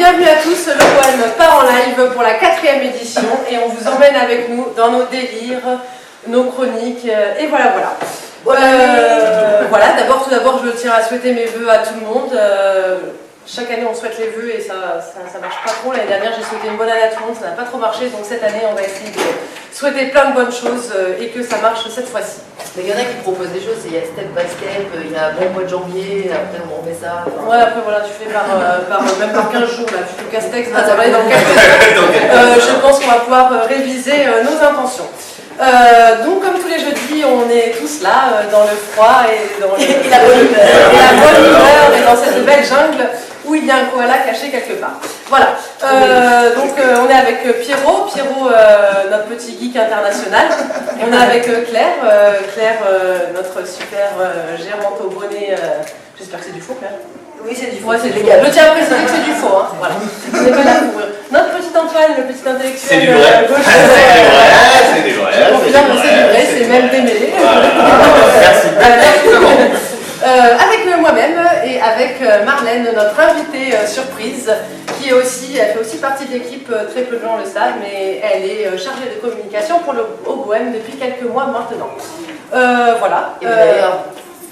bienvenue à tous, le Bohème part en live pour la 4e édition et on vous emmène avec nous dans nos délires, nos chroniques et voilà. Voilà, tout d'abord je tiens à souhaiter mes vœux à tout le monde. Chaque année on souhaite les vœux et ça marche pas trop. L'année dernière j'ai souhaité une bonne année à tout le monde, ça n'a pas trop marché, donc cette année on va essayer de souhaiter plein de bonnes choses et que ça marche cette fois-ci. Mais il y en a qui proposent des choses, il y a step by step, il y a bon mois de janvier, après on remet ça. Enfin... Ouais, après voilà, tu fais même par 15 jours, là, tu fais casse-texte, ça va aller dans le casse-texte. Je pense qu'on va pouvoir réviser nos intentions. Donc comme tous les jeudis, on est tous là, dans le froid et dans la bonne humeur et dans cette belle jungle où il y a un koala caché quelque part. Voilà, donc on est avec Pierrot, notre petit geek international. On est avec Claire, notre super gérante au bonnet. J'espère que c'est du faux, Claire. Oui, c'est du faux. Ouais, c'est légal. Je tiens à préciser que c'est du faux, hein. Voilà. On n'est pas là pour notre petit Antoine, le petit intellectuel. C'est du vrai. C'est du vrai. C'est même démêlé. Merci. Avec moi-même et avec Marlène, notre invitée surprise, qui est aussi, elle fait aussi partie de l'équipe, très peu de gens le savent, mais elle est chargée de communication pour le Bohème depuis quelques mois maintenant. Voilà. Et d'ailleurs,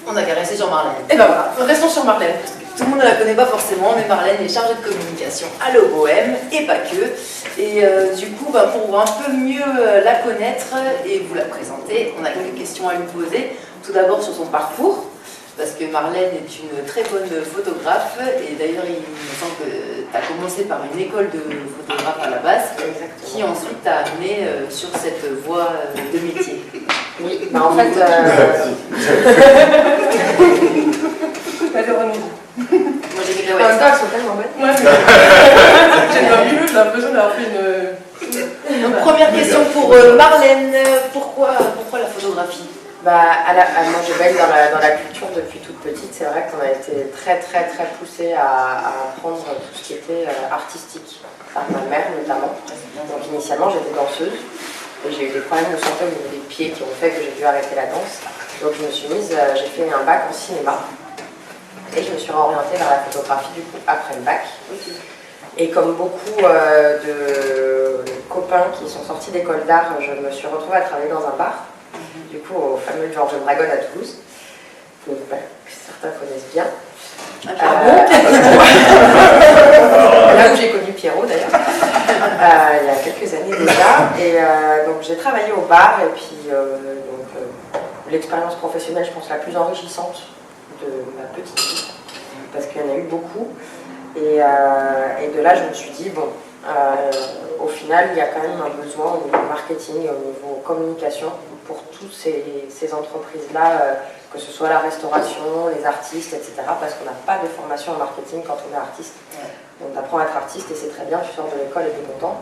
on a qu'à rester sur Marlène. Et ben voilà, restons sur Marlène. Tout le monde ne la connaît pas forcément, mais Marlène est chargée de communication à le Bohème, et pas que. Et du coup, pour un peu mieux la connaître et vous la présenter, on a quelques questions à lui poser. Tout d'abord sur son parcours, parce que Marlène est une très bonne photographe, et d'ailleurs il me semble que tu as commencé par une école de photographe à la base, qui ensuite t'a amené sur cette voie de métier. Oui, bah en fait... Moi j'ai En même temps, elles sont tellement belles. Ouais, j'ai l'impression d'avoir fait une... Donc, première question pour Marlène, pourquoi la photographie? Moi je baigne dans la culture depuis toute petite. C'est vrai qu'on a été très poussé à apprendre tout ce qui était artistique, par ma mère notamment. Donc initialement j'étais danseuse et j'ai eu des problèmes de santé au niveau des pieds qui ont fait que j'ai dû arrêter la danse. Donc je me suis j'ai fait un bac en cinéma et je me suis réorientée vers la photographie du coup après le bac. Et comme beaucoup de copains qui sont sortis d'école d'art, je me suis retrouvée à travailler dans un bar. Du coup, au fameux Georges Dragon à Toulouse, que certains connaissent bien. Là où j'ai connu Pierrot d'ailleurs, il y a quelques années déjà. Et donc j'ai travaillé au bar et puis l'expérience professionnelle, je pense, la plus enrichissante de ma petite vie, parce qu'il y en a eu beaucoup. Et de là, je me suis dit, au final, il y a quand même un besoin au niveau marketing et au niveau communication pour toutes ces entreprises-là, que ce soit la restauration, les artistes, etc. Parce qu'on n'a pas de formation en marketing quand on est artiste. On apprend à être artiste et c'est très bien, tu sors de l'école et tu es content.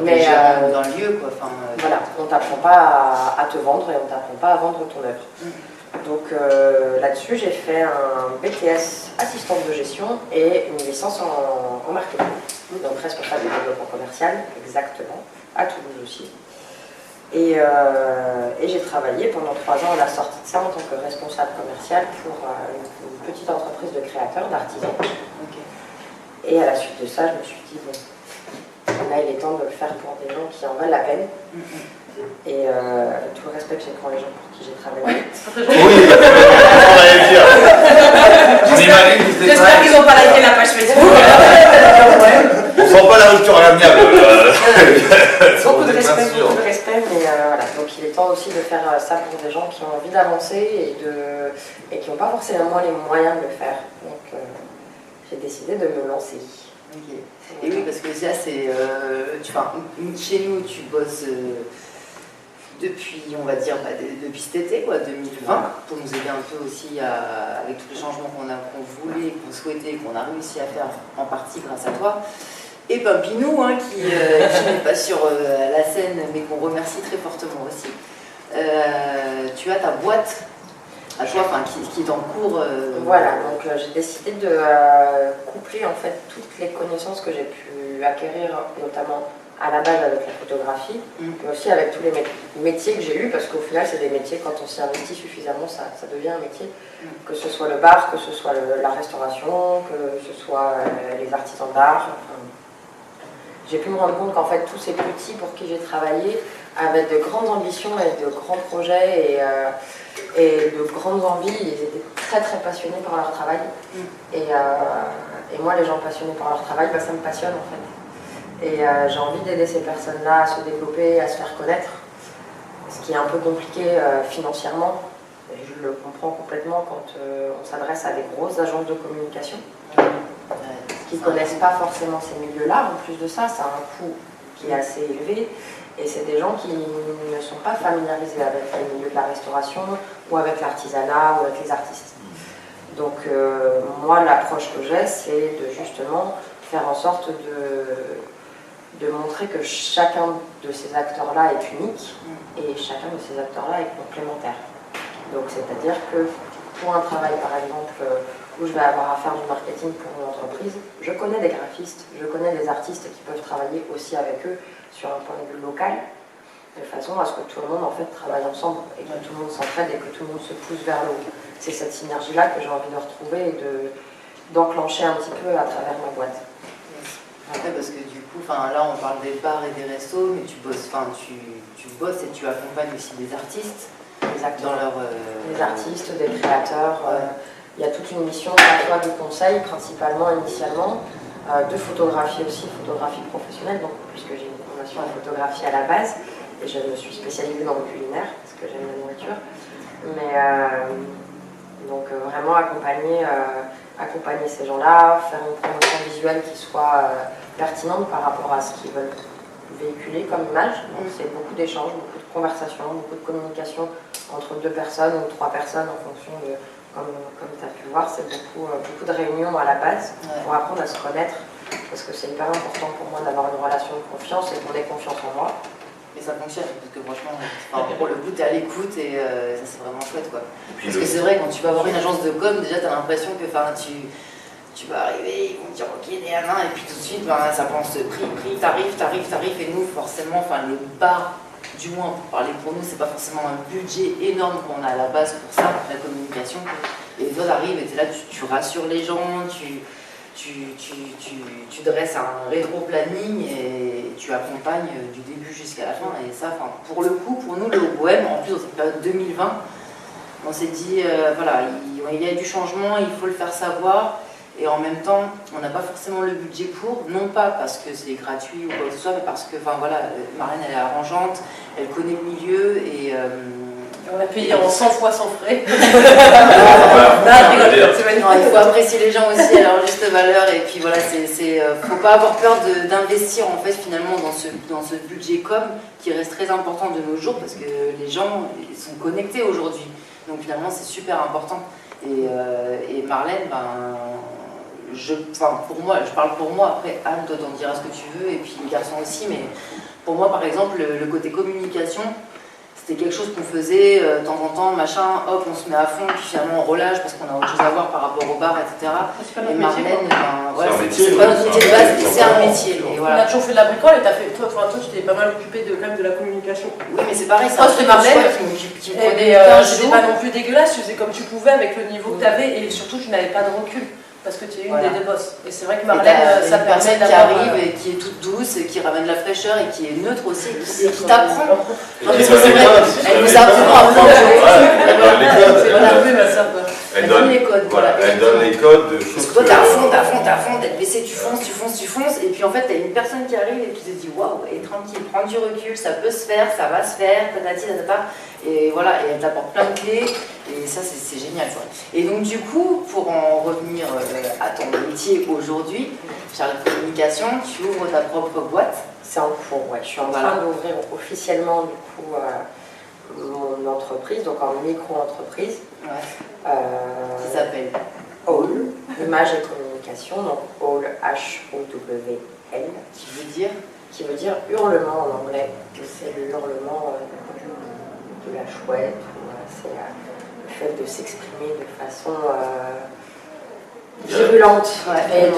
Mais dans le lieu, quoi. Voilà, on ne t'apprend pas à te vendre et on ne t'apprend pas à vendre ton œuvre. Donc là-dessus, j'ai fait un BTS assistante de gestion et une licence en marketing. Donc responsable du développement commercial, exactement, à Toulouse aussi. Et j'ai travaillé pendant 3 ans à la sortie de ça en tant que responsable commercial pour une petite entreprise de créateurs, d'artisans. Et à la suite de ça, je me suis dit, là il est temps de le faire pour des gens qui en valent la peine. Et tout le respect que j'ai pour les gens pour qui j'ai travaillé. Oui, on va le dire. J'espère qu'ils n'ont pas liké la page Facebook. On sent pas la rupture amiable. Beaucoup de respect, mais voilà. Donc il est temps aussi de faire ça pour des gens qui ont envie d'avancer et qui n'ont pas forcément les moyens de le faire. Donc j'ai décidé de me lancer. Okay. Et oui, parce que ça, c'est. Chez nous, tu bosses depuis, on va dire, depuis cet été, 2020, pour nous aider un peu aussi avec tous les changements qu'on voulait, qu'on souhaitait, qu'on a réussi à faire en partie grâce à toi. Et Pimpinou, qui n'est pas sur la scène, mais qu'on remercie très fortement aussi. Tu as ta boîte à toi, qui est en cours. Voilà, donc j'ai décidé de coupler en fait toutes les connaissances que j'ai pu acquérir, notamment à la base avec la photographie, mais aussi avec tous les métiers que j'ai eus, parce qu'au final c'est des métiers, quand on s'y investit suffisamment, ça devient un métier, que ce soit le bar, que ce soit la restauration, que ce soit les artisans d'art, j'ai pu me rendre compte qu'en fait tous ces petits pour qui j'ai travaillé avaient de grandes ambitions et de grands projets et de grandes envies. Ils étaient très très passionnés par leur travail. Et moi, les gens passionnés par leur travail, ça me passionne en fait. Et j'ai envie d'aider ces personnes-là à se développer, à se faire connaître. Ce qui est un peu compliqué financièrement. Et je le comprends complètement quand on s'adresse à des grosses agences de communication qui ne connaissent pas forcément ces milieux-là. En plus de ça, ça a un coût qui est assez élevé. Et c'est des gens qui ne sont pas familiarisés avec les milieux de la restauration ou avec l'artisanat ou avec les artistes. Donc moi, l'approche que j'ai, c'est de justement faire en sorte de montrer que chacun de ces acteurs-là est unique et chacun de ces acteurs-là est complémentaire. Donc c'est-à-dire que pour un travail, par exemple, où je vais avoir à faire du marketing pour une entreprise, je connais des graphistes, je connais des artistes qui peuvent travailler aussi avec eux sur un point de vue local, de façon à ce que tout le monde en fait travaille ensemble et que tout le monde s'entraide et que tout le monde se pousse vers le haut. C'est cette synergie-là que j'ai envie de retrouver et d'enclencher un petit peu à travers ma boîte. Après, parce que du coup, là on parle des bars et des restos, mais tu bosses et tu accompagnes aussi des artistes. Exactement. Dans leur, des artistes, des créateurs. Il y a toute une mission à toi de conseil, principalement initialement, de photographie aussi, photographie professionnelle, donc, puisque j'ai une formation en photographie à la base, et je me suis spécialisée dans le culinaire, parce que j'aime la nourriture. Mais donc vraiment accompagner ces gens-là, faire une promotion visuelle qui soit pertinente par rapport à ce qu'ils veulent véhiculer comme image. Donc c'est beaucoup d'échanges, beaucoup de conversations, beaucoup de communication entre 2 personnes ou 3 personnes en fonction de, comme tu as pu voir, c'est beaucoup de réunions à la base pour apprendre à se connaître, parce que c'est hyper important pour moi d'avoir une relation de confiance et qu'on ait confiance en moi. Et ça fonctionne, parce que franchement, pour le coup, tu es à l'écoute et ça c'est vraiment chouette quoi. Parce que c'est vrai, quand tu vas voir une agence de com, déjà tu as l'impression que tu vas arriver, ils vont te dire ok, des mains, et puis tout de suite, ça pense prix, tarif, et nous forcément, le bar, du moins pour parler pour nous, c'est pas forcément un budget énorme qu'on a à la base pour ça, pour la communication. Et toi t'arrives et t'es là, tu rassures les gens, tu dresses un rétro-planning et tu accompagnes du début jusqu'à la fin. Et ça, pour le coup, pour nous, le Bohème, en plus dans cette période 2020, on s'est dit, il y a du changement, il faut le faire savoir. Et en même temps, on n'a pas forcément le budget pour, non pas parce que c'est gratuit ou quoi que ce soit, mais parce que, Marlène, elle est arrangeante, elle connaît le milieu et... on a payé en 100 fois sans frais. Non, il faut apprécier les gens aussi à leur juste valeur. Et puis voilà, faut pas avoir peur d'investir en fait finalement dans ce budget com qui reste très important de nos jours parce que les gens sont connectés aujourd'hui. Donc finalement c'est super important. Et Marlène, pour moi, je parle pour moi, après Anne, toi t'en diras ce que tu veux, et puis les garçons aussi, mais pour moi par exemple, le côté communication, c'était quelque chose qu'on faisait de temps en temps, machin, hop, on se met à fond, puis finalement on relâche parce qu'on a autre chose à voir par rapport au bar, etc. Et Marlène, c'est pas notre métier de base, c'est un métier. On a toujours fait de la bricole et toi tu t'es pas mal occupé quand même de la communication. Oui, mais c'est pareil, moi c'était Marlène, qui me prenait 15 c'était jours. pas non plus dégueulasse, tu faisais comme tu pouvais avec le niveau que tu avais et surtout tu n'avais pas de recul. Parce que tu es une des boss. Et c'est vrai que Marlène, ça permet qui arrive et qui est toute douce, et qui ramène de la fraîcheur et qui est neutre aussi, et qui t'apprend. Parce que c'est vrai, elle nous apprend à prendre Elle donne les codes. Elle donne les codes de choses. Parce que toi, t'as à fond, tête baissée, tu fonces, et puis en fait, t'as une personne qui arrive et qui te dit waouh, et tranquille, prends du recul, ça peut se faire, ça va se faire, et voilà, et elle t'apporte plein de clés, et ça, c'est génial, quoi. Et donc, du coup, pour en revenir à ton métier aujourd'hui, chargée de communication, tu ouvres ta propre boîte. C'est en cours, ouais. Je suis en train d'ouvrir officiellement, du coup, mon entreprise, donc en micro-entreprise. Qui s'appelle Howl, image et communication, donc Howl, H-O-W-L. Qui veut dire hurlement en anglais. C'est le hurlement de la chouette, c'est le fait de s'exprimer de façon virulente et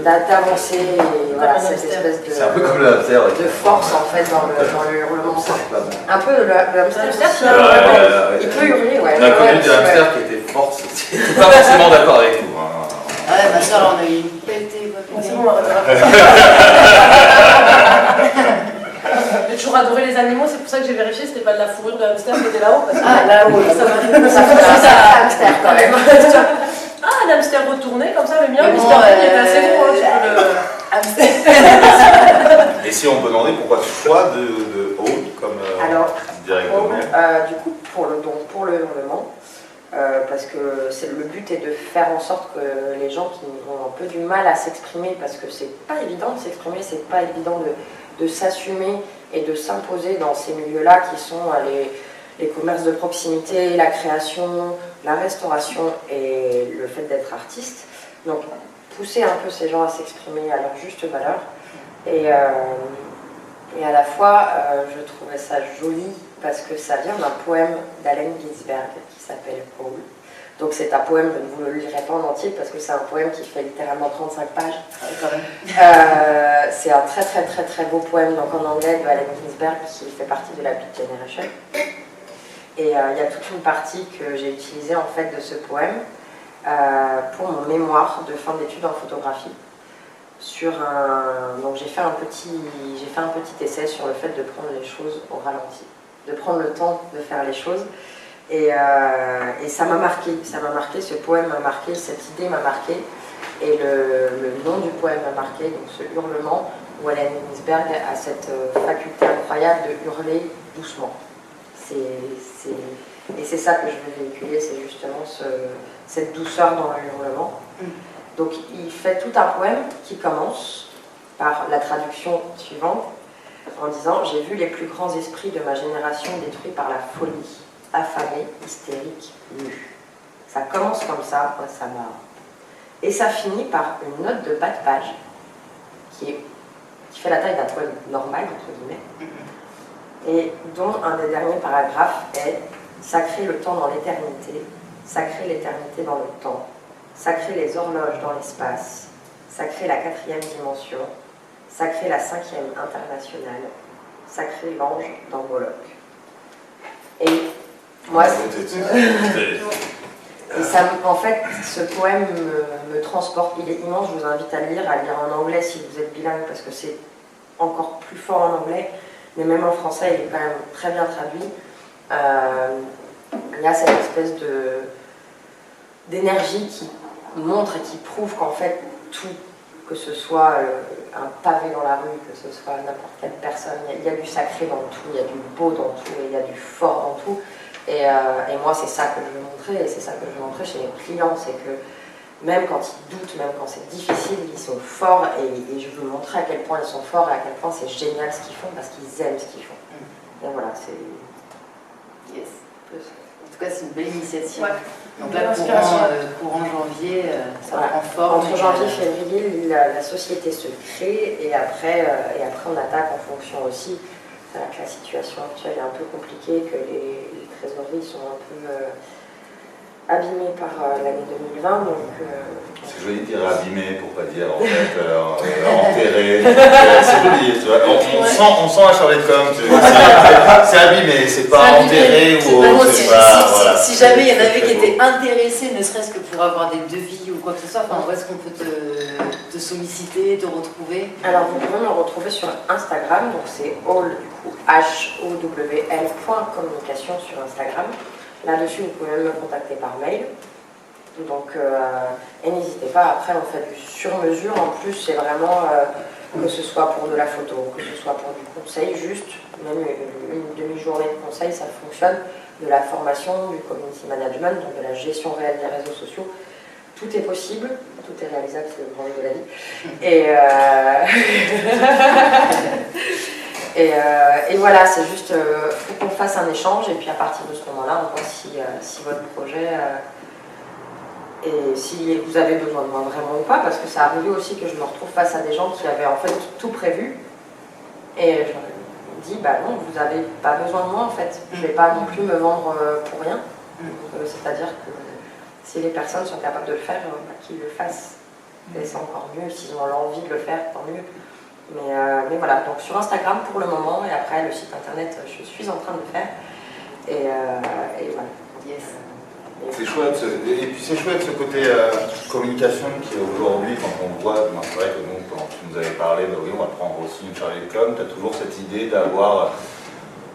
d'avancer, et voilà, cette espèce c'est un peu comme le hamster, de force en fait dans le hurlement. Un peu le hamster aussi, il peut hurler, ouais. On a connu des hamsters qui étaient fortes, qui n'étaient pas forcément d'accord avec nous. Ouais, ma soeur, on a eu une pelletée. C'est bon, les animaux, c'est pour ça que j'ai vérifié, c'était pas de la fourrure de hamster qui était là-haut. Parce que là-haut, ça m'a fait Ça fait un hamster quand même. Ah, un hamster retourné, comme ça, le mien, Mais Mister bon, Bean, il est assez gros, hein, tu peux le... Et si on peut demander pourquoi tu choix de Hall comme Alors, directement du coup, pour le hurlement, parce que le but est de faire en sorte que les gens qui ont un peu du mal à s'exprimer, parce que c'est pas évident de s'exprimer, c'est pas évident de s'assumer et de s'imposer dans ces milieux-là qui sont les commerces de proximité, la création, la restauration et le fait d'être artiste. Donc, pousser un peu ces gens à s'exprimer à leur juste valeur. Et à la fois, je trouvais ça joli parce que ça vient d'un poème d'Allen Ginsberg qui s'appelle Hall. Donc c'est un poème, je ne vous le lirai pas en entier parce que c'est un poème qui fait littéralement 35 pages. Quand même. C'est un très très très très beau poème donc en anglais de Allen Ginsberg qui fait partie de la Beat Generation. Et il y a toute une partie que j'ai utilisée en fait de ce poème pour mon mémoire de fin d'études en photographie. Donc j'ai fait un petit essai sur le fait de prendre les choses au ralenti, de prendre le temps de faire les choses. Et ça m'a marqué, ce poème m'a marqué, cette idée m'a marqué. Et le nom du poème m'a marqué, donc ce hurlement, où Allen Ginsberg a cette faculté incroyable de hurler doucement. Et c'est ça que je veux véhiculer, c'est justement cette douceur dans le hurlement. Donc il fait tout un poème qui commence par la traduction suivante, en disant « J'ai vu les plus grands esprits de ma génération détruits par la folie, affamés, hystériques, nus. » Ça commence comme ça, ça m'a... Et ça finit par une note de bas de page qui fait la taille d'un poème normal, entre guillemets, et dont un des derniers paragraphes est « Sacrer le temps dans l'éternité, sacrer l'éternité dans le temps, sacrer les horloges dans l'espace, sacrer la 4e dimension, sacrer la 5e internationale, sacrer l'ange dans Moloch. » Et moi, en fait, ce poème me transporte, il est immense, je vous invite à le lire en anglais si vous êtes bilingue, parce que c'est encore plus fort en anglais, mais même en français, il est quand même très bien traduit. Il y a cette espèce d'énergie qui montre et qui prouve qu'en fait, tout, que ce soit un pavé dans la rue, que ce soit n'importe quelle personne, il y a du sacré dans tout, il y a du beau dans tout, et il y a du fort dans tout. Et moi, c'est ça que je veux montrer, et c'est ça que je veux montrer chez mes clients, c'est que même quand ils doutent, même quand c'est difficile, ils sont forts, et je veux montrer à quel point ils sont forts, et à quel point c'est génial ce qu'ils font, parce qu'ils aiment ce qu'ils font. Et voilà, c'est... Yes. En tout cas, c'est une belle initiative. Ouais. Donc là, courant janvier, ça prend forme. Entre janvier et février, la société se crée, et après on attaque en fonction aussi. C'est vrai que la situation actuelle est un peu compliquée, que les trésoreries sont un peu abîmées par l'année 2020. Donc, c'est joli de dire abîmé pour pas dire en fait enterré. C'est joli, tu vois. On sent la charrette comme c'est abîmé, c'est pas enterré ou autre. Si jamais il y en avait qui étaient intéressés, ne serait-ce que pour avoir des devis ou quoi que ce soit, où est-ce qu'on peut te solliciter, te retrouver? Alors vous pouvez me retrouver sur Instagram, donc c'est all du coup HOWL.communication sur Instagram. Là-dessus, vous pouvez me contacter par mail. Donc, et n'hésitez pas, après on fait du sur-mesure, en plus c'est vraiment que ce soit pour de la photo, que ce soit pour du conseil, juste, même une demi-journée de conseil, ça fonctionne, de la formation, du community management, donc de la gestion réelle des réseaux sociaux. Tout est possible, tout est réalisable, c'est le grand jeu de la vie. Et voilà, c'est juste, faut qu'on fasse un échange, et puis à partir de ce moment-là, on voit si votre projet... et si vous avez besoin de moi vraiment ou pas, parce que ça arrivé aussi que je me retrouve face à des gens qui avaient en fait tout prévu, et je leur dis, bah non, vous n'avez pas besoin de moi en fait, je ne vais pas non plus me vendre pour rien, c'est-à-dire que si les personnes sont capables de le faire, qu'ils le fassent, et c'est encore mieux, s'ils ont l'envie de le faire, tant mieux. Mais voilà, donc sur Instagram pour le moment, et après le site internet, je suis en train de le faire, et voilà. Yes. C'est chouette, et puis c'est chouette ce côté communication qui aujourd'hui, quand on voit, c'est vrai que nous, quand tu nous avais parlé, bah oui, on va prendre aussi une chargée de com, tu as toujours cette idée d'avoir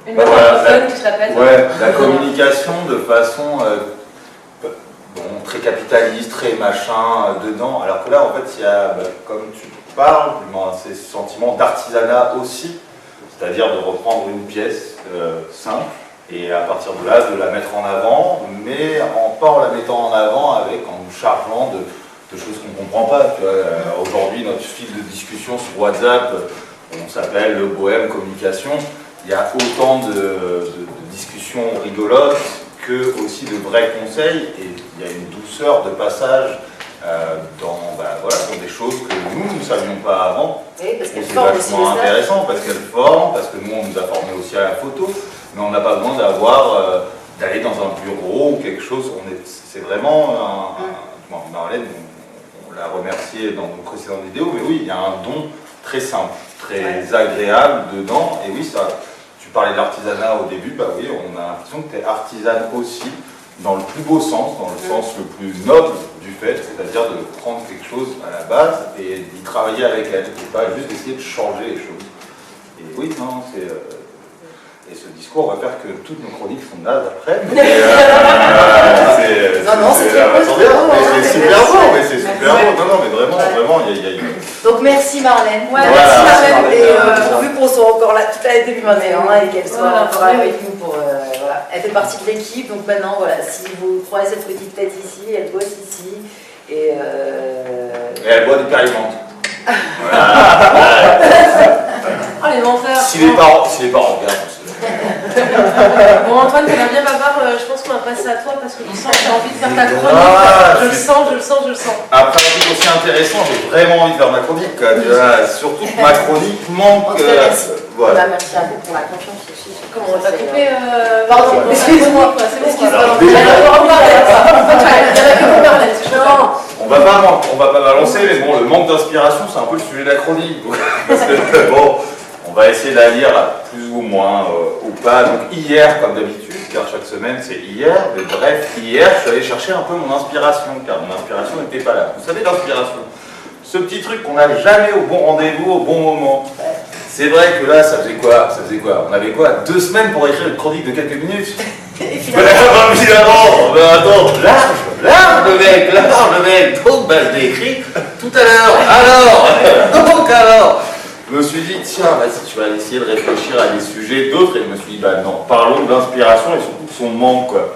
Une Bah boîte voilà, francophone qui se répète. Ouais, la communication de façon bon, très capitaliste, très machin dedans. Alors que là, en fait, il y a, comme tu parles, ces sentiments d'artisanat aussi, c'est-à-dire de reprendre une pièce simple et à partir de là, de la mettre en avant, mais pas en la mettant en avant en nous chargeant de choses qu'on ne comprend pas. Aujourd'hui, notre fil de discussion sur WhatsApp, on s'appelle le Bohème Communication. Il y a autant de discussions rigolotes que aussi de vrais conseils, et il y a une douceur de passage dans des choses que nous ne savions pas avant. Oui, parce qu'elle c'est forme aussi vachement le staff. intéressant, parce qu'elle forme, parce que nous on nous a formés aussi à la photo, mais on n'a pas besoin d'aller dans un bureau ou quelque chose. C'est vraiment Marlène, on l'a remercié dans nos précédentes vidéos, mais oui, il y a un don très simple, très agréable dedans, et oui, ça. Tu parlais de l'artisanat au début, bah oui, on a l'impression que tu es artisane aussi, dans le plus beau sens, dans le sens le plus noble du fait, c'est-à-dire de prendre quelque chose à la base et d'y travailler avec elle, et pas juste d'essayer de changer les choses. Et oui, non, c'est... Et ce discours va faire que toutes nos chroniques sont nazes après, mais c'est super beau, mais c'est super beau, non, mais vraiment, il y a une... Donc merci Marlène. Ouais, merci Marlène. Et pourvu qu'on soit encore là toute l'année 2021 et qu'elle soit encore avec nous pour voilà. Elle fait partie de l'équipe, donc maintenant voilà, si vous croisez cette petite tête ici, elle bosse ici et elle boit du périmente. Oh les menteurs. Si les parents regardent. Bon Antoine, t'es bien bavard, je pense qu'on va passer à toi parce que tu sens que t'as envie de faire ta chronique. Je le sens. Après un truc aussi intéressant, j'ai vraiment envie de faire ma chronique. Surtout que ma chronique manque. Voilà. Merci à vous pour la confiance aussi. Comment on t'a coupé Pardon, excuse-moi. On va pas balancer, mais bon, le manque d'inspiration, c'est un peu le sujet de la chronique. Parce que bon, on va essayer de la lire plus ou moins ou pas. Donc hier, comme d'habitude, car chaque semaine c'est hier, mais bref, hier, je suis allé chercher un peu mon inspiration, car mon inspiration n'était pas là. Vous savez, l'inspiration, ce petit truc qu'on n'a jamais au bon rendez-vous, au bon moment. C'est vrai que là, ça faisait quoi? On avait quoi? 2 semaines pour écrire une chronique de quelques minutes. Évidemment, attends, large le mec. Donc, je l'ai écrit tout à l'heure. Alors, je me suis dit, tiens, vas-y, tu vas essayer de réfléchir à des sujets d'autres. Et je me suis dit, non, parlons de l'inspiration et surtout de son manque, quoi.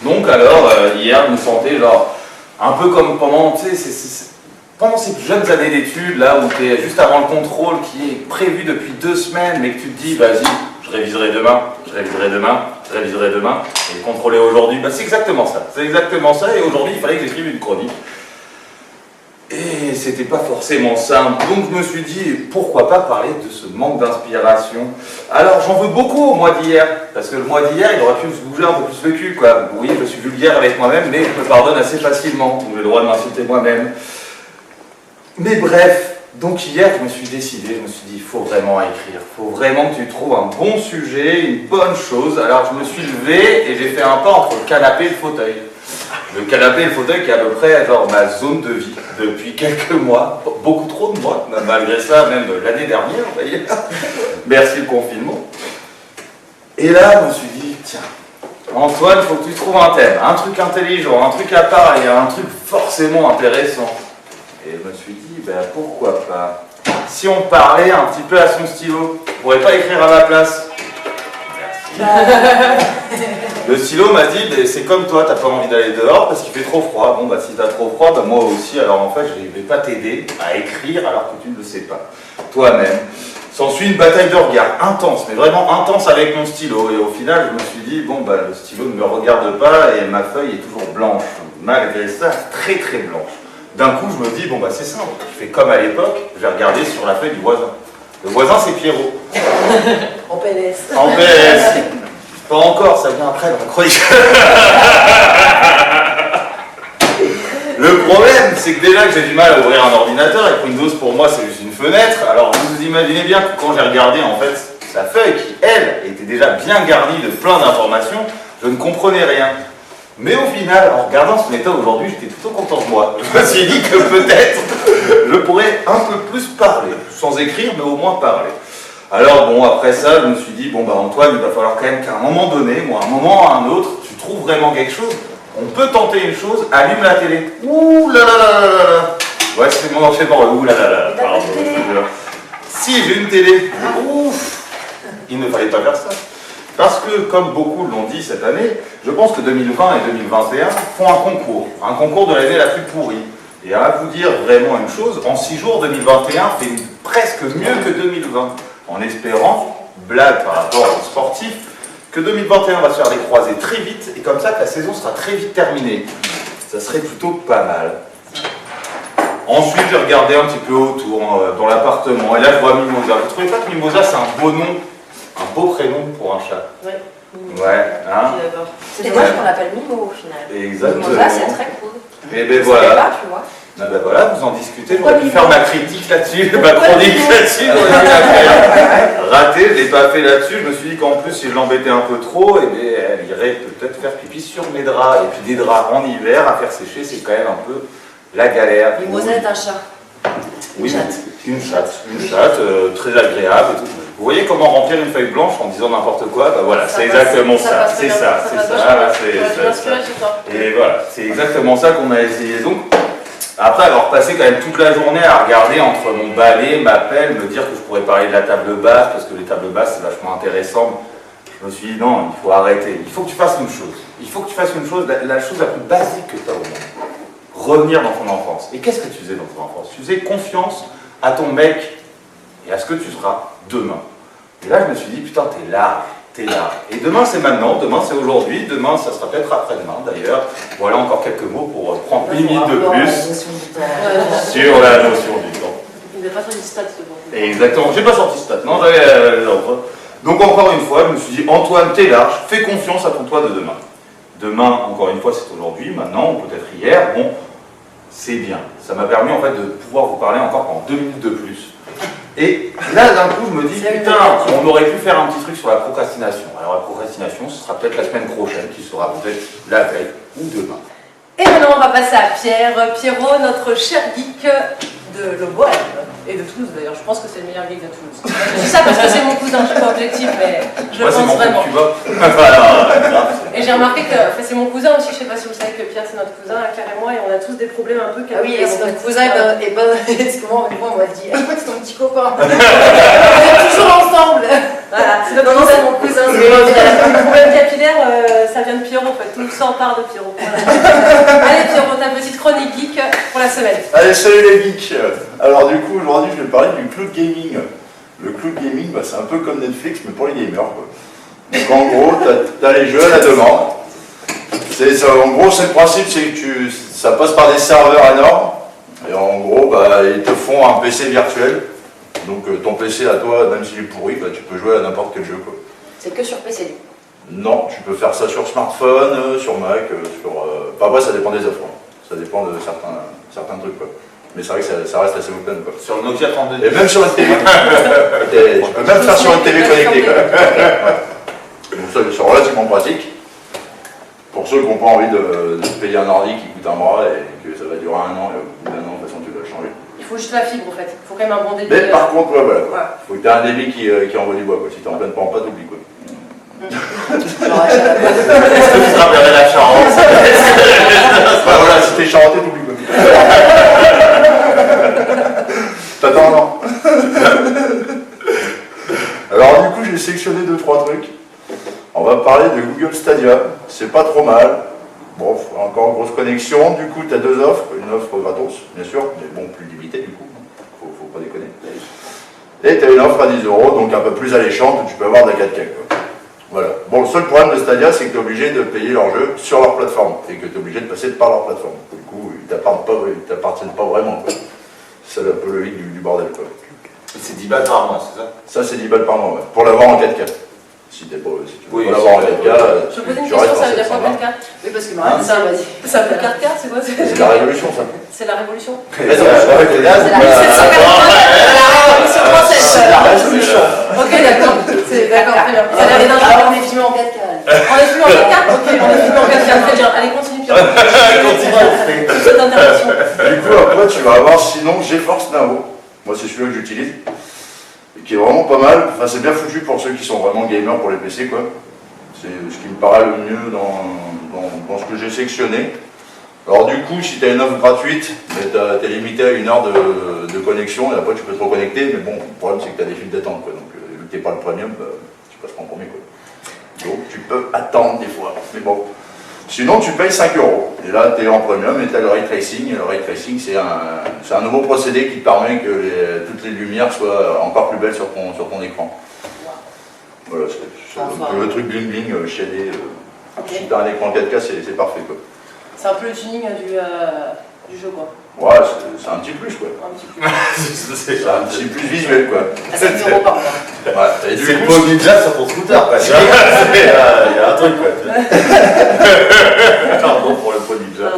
Donc, alors, hier, je me sentais genre, un peu comme pendant ces jeunes années d'études, là où tu es juste avant le contrôle qui est prévu depuis 2 semaines, mais que tu te dis, vas-y, je réviserai demain, et contrôler aujourd'hui, c'est exactement ça. Et aujourd'hui, il fallait que j'écrive une chronique. Et c'était pas forcément simple, donc je me suis dit, pourquoi pas parler de ce manque d'inspiration. Alors j'en veux beaucoup au mois d'hier, parce que le mois d'hier, il aurait pu se bouger un peu plus le cul, quoi. Oui, je suis vulgaire avec moi-même, mais je me pardonne assez facilement, donc j'ai le droit de m'insulter moi-même. Mais bref, donc hier je me suis décidé, je me suis dit il faut vraiment écrire, il faut vraiment que tu trouves un bon sujet, une bonne chose. Alors je me suis levé et j'ai fait un pas entre le canapé et le fauteuil. Le canapé et le fauteuil qui est à peu près genre ma zone de vie depuis quelques mois, beaucoup trop de mois, malgré ça même l'année dernière, vous voyez. Merci le confinement. Et là je me suis dit tiens, Antoine, il faut que tu trouves un thème, un truc intelligent, un truc à part et un truc forcément intéressant. Et je me suis dit, pourquoi pas? Si on parlait un petit peu à son stylo, on pourrait pas écrire à ma place. Merci. Le stylo m'a dit, c'est comme toi, t'as pas envie d'aller dehors parce qu'il fait trop froid. Bon, si t'as trop froid, moi aussi, alors en fait, je vais pas t'aider à écrire alors que tu ne le sais pas. Toi-même. S'ensuit une bataille de regard intense, mais vraiment intense avec mon stylo. Et au final, je me suis dit, le stylo ne me regarde pas et ma feuille est toujours blanche. Malgré ça, très très blanche. D'un coup, je me dis, c'est simple, je fais comme à l'époque, je vais regarder sur la feuille du voisin. Le voisin, c'est Pierrot. En PLS. En PLS. Pas encore, ça vient après dans la chronique. Le problème, c'est que déjà que j'ai du mal à ouvrir un ordinateur, et Windows pour moi, c'est juste une fenêtre. Alors, vous imaginez bien que quand j'ai regardé, en fait, sa feuille, qui, elle, était déjà bien garnie de plein d'informations, je ne comprenais rien. Mais au final, en regardant ce méthode aujourd'hui, j'étais plutôt content de moi. Je me suis dit que peut-être je pourrais un peu plus parler, sans écrire, mais au moins parler. Alors bon, après ça, je me suis dit, bon bah Antoine, il va falloir quand même qu'à un moment donné, moi, à un moment à un autre, tu trouves vraiment quelque chose. On peut tenter une chose, allume la télé. Ouh là là là là là là. Ouais, c'est mon enchaînement. Ouh là là là. Pardon. Si, j'ai une télé. Ouf. Il ne fallait pas faire ça. Parce que, comme beaucoup l'ont dit cette année, je pense que 2020 et 2021 font un concours de l'année la plus pourrie. Et à vous dire vraiment une chose, en 6 jours, 2021 fait presque mieux que 2020. En espérant, blague par rapport aux sportifs, que 2021 va se faire des croisés très vite, et comme ça que la saison sera très vite terminée. Ça serait plutôt pas mal. Ensuite, j'ai regardé un petit peu autour, dans l'appartement, et là je vois Mimosa. Vous trouvez pas que Mimosa c'est un beau nom, un beau prénom pour un chat? Ouais. Ouais, hein? C'est dommage qu'on l'appelle Mimo au final. Exactement. Mimosa, c'est très cool. Et ben Ça voilà. fait pas, tu vois. Ah ben voilà, vous en discutez, j'aurais pu faire ma critique là-dessus, ma chronique là-dessus, raté, je l'ai pas fait là-dessus, je me suis dit qu'en plus si je l'embêtais un peu trop, eh bien, elle irait peut-être faire pipi sur mes draps, et puis des draps en hiver à faire sécher, c'est quand même un peu la galère. Mimosa est un chat. Oui, une chatte, très agréable et tout. Vous voyez comment remplir une feuille blanche en disant n'importe quoi? Bah voilà, c'est exactement ça, c'est ça, et voilà, c'est exactement ça qu'on a essayé. Donc, après avoir passé quand même toute la journée à regarder entre mon balai, ma pelle, me dire que je pourrais parler de la table basse, parce que les tables basses c'est vachement intéressant, je me suis dit non, il faut arrêter, il faut que tu fasses une chose. Il faut que tu fasses une chose, la chose la plus basique que tu as au monde. Revenir dans ton enfance. Et qu'est-ce que tu faisais dans ton enfance? Tu faisais confiance à ton mec et à ce que tu seras demain. Et là je me suis dit putain t'es large. Et demain c'est maintenant, demain c'est aujourd'hui, demain ça sera peut-être après-demain d'ailleurs. Voilà encore quelques mots pour prendre une minute de plus sur la notion du temps. Il n'a pas sorti de stats devant. Exactement, j'ai pas sorti stat, non, donc encore une fois, je me suis dit, Antoine, t'es large, fais confiance à ton toi de demain. Demain, encore une fois, c'est aujourd'hui, maintenant, ou peut-être hier, bon, c'est bien. Ça m'a permis en fait de pouvoir vous parler encore pendant 2 minutes de plus. Et là, d'un coup, je me dis, putain, on aurait pu faire un petit truc sur la procrastination. Alors la procrastination, ce sera peut-être la semaine prochaine, qui sera peut-être la veille ou demain. Et maintenant, on va passer à Pierre. Pierrot, notre cher geek de Le Bohème. Et de Toulouse d'ailleurs, je pense que c'est le meilleur geek de Toulouse. Je dis ça parce que c'est mon cousin, je suis pas objectif, mais je le pense vraiment. Et j'ai remarqué que c'est mon cousin aussi, je sais pas si vous savez que Pierre c'est notre cousin, Claire et moi, et on a tous des problèmes un peu. Ah oui, et c'est notre cousin, et ben, parce que moi, une fois, on m'a dit, ah, c'est ton petit copain. On est toujours ensemble. Voilà, c'est notre cousin, mon cousin. Les problèmes capillaires, ça vient de Pierrot en fait, tout le sang part de Pierrot. Voilà. Allez Pierrot, ta petite chronique geek pour la semaine. Allez, salut les geeks. Alors du coup, aujourd'hui, je vais parler du cloud gaming. Le cloud gaming, bah, c'est un peu comme Netflix, mais pour les gamers, quoi. Donc en gros, tu as les jeux à la demande. En gros, c'est le principe, c'est que ça passe par des serveurs énormes. Et en gros, bah, ils te font un PC virtuel. Donc ton PC à toi, même s'il est pourri, bah, tu peux jouer à n'importe quel jeu, quoi. C'est que sur PC. Non, tu peux faire ça sur smartphone, sur Mac, sur... Enfin, après, ça dépend des offres. Ça dépend de certains trucs, quoi. Mais c'est vrai que ça reste assez open, quoi. Sur le Nokia 32. Et même sur une télé. Tu peux même faire sur une télé connectée, quoi. Donc ça, c'est relativement pratique. Pour ceux qui n'ont pas envie de payer un ordi qui coûte un bras et que ça va durer 1 an, et au bout d'1 an, de toute façon, tu dois le changer. Il faut juste la fibre en fait, il faut quand même un bon débit. Mais par contre, ouais, voilà. Il faut que tu aies un débit qui envoie du bois, quoi. Si tu es en pleine pampa, t'oublies, quoi. Est-ce que tu te rappellerais la Charente? Bah voilà, si t'es charentais, t'oublies, quoi. T'attends un an. Alors du coup, j'ai sélectionné 2-3 trucs. On va parler de Google Stadia, c'est pas trop mal. Bon, encore grosse connexion, du coup tu as 2 offres, une offre gratos, bien sûr, mais bon, plus limitée du coup, faut pas déconner. Et tu as une offre à 10 €, donc un peu plus alléchante, où tu peux avoir de la 4K, quoi. Voilà. Bon, le seul problème de Stadia, c'est que tu es obligé de payer leur jeu sur leur plateforme, et que tu es obligé de passer par leur plateforme. Du coup, ils t'appartiennent pas vraiment, quoi. C'est un peu le hic du bordel, quoi. C'est 10 balles par mois, c'est ça? Ça, c'est 10 balles par mois, ouais. Pour l'avoir en 4K. Si tu veux l'avoir en 4K, je pose une question, ça veut dire quoi 4K? Oui, parce que Marine, ça, vas-y. Ça veut 4K, c'est quoi? C'est la révolution, ça. C'est la révolution. C'est la révolution française. C'est la résolution. Ok, d'accord. D'accord, très bien. Ça a l'air Alors, on est filmé en 4K. On est filmé en 4K? Ok, on est filmé en 4K, très bien. Allez, continue, Pierre. Continue. Cette intervention. Du coup, après, tu vas avoir sinon GeForce Now. Moi, c'est celui-là que j'utilise. qui est vraiment pas mal. Enfin, c'est bien foutu pour ceux qui sont vraiment gamers pour les PC, quoi. C'est ce qui me paraît le mieux dans ce que j'ai sectionné. Alors du coup, si tu as une offre gratuite, tu es limité à 1 heure de connexion, et après tu peux te reconnecter, mais bon, le problème c'est que tu as des files d'attente, quoi. Donc vu que tu n'es pas le premium, tu passes pas en premier, quoi. Donc tu peux attendre des fois, mais bon. Sinon, tu payes 5 €. Et là, tu es en premium et tu as le ray tracing. Et le ray tracing, c'est un nouveau procédé qui te permet que toutes les lumières soient encore plus belles sur ton écran. Voilà, c'est le truc bling bling, shadé. Okay. Si tu as un écran 4K, c'est parfait, quoi. C'est un peu le tuning du jeu, quoi. Ouais, c'est un petit plus, quoi. Un petit peu. C'est C'est un petit plus visuel, quoi. À 5 € par mois. Ouais, et du le coup, pot ninja sur ton scooter, quoi. Il y a un truc, quoi. Pardon pour le pot ninja.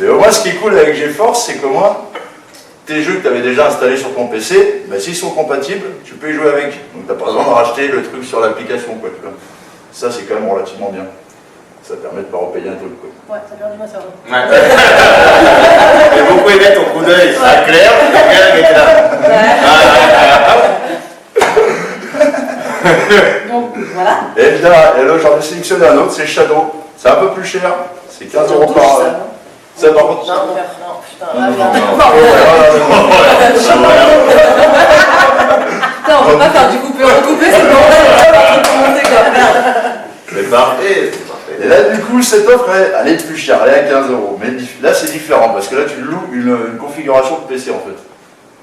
et au moins, ce qui est cool avec GeForce, c'est que moi, tes jeux que tu avais déjà installés sur ton PC, bah, s'ils sont compatibles, tu peux y jouer avec. Donc tu n'as pas besoin de racheter le truc sur l'application, quoi, tu vois. Ça, c'est quand même relativement bien. Ça permet de ne pas repayer un truc, quoi. Ouais, ça perd du mois, ça va. Ouais. J'ai beaucoup aimé ton coup d'œil, ça clair, quelqu'un qui était là. Donc, voilà. Et bien, et là, j'en ai sélectionné un autre, c'est Shadow. C'est un peu plus cher, c'est 15 € par an. Ça, par contre. Non, putain. Non, Putain, on peut pas faire du coupé-recoupé, c'est le bordel, on va recommencer, quoi. C'est parfait, c'est parfait. Et là, du coup, cette offre, elle est plus chère, elle est à 15 €. Mais là, c'est différent, parce que là, tu loues une configuration de PC, en fait.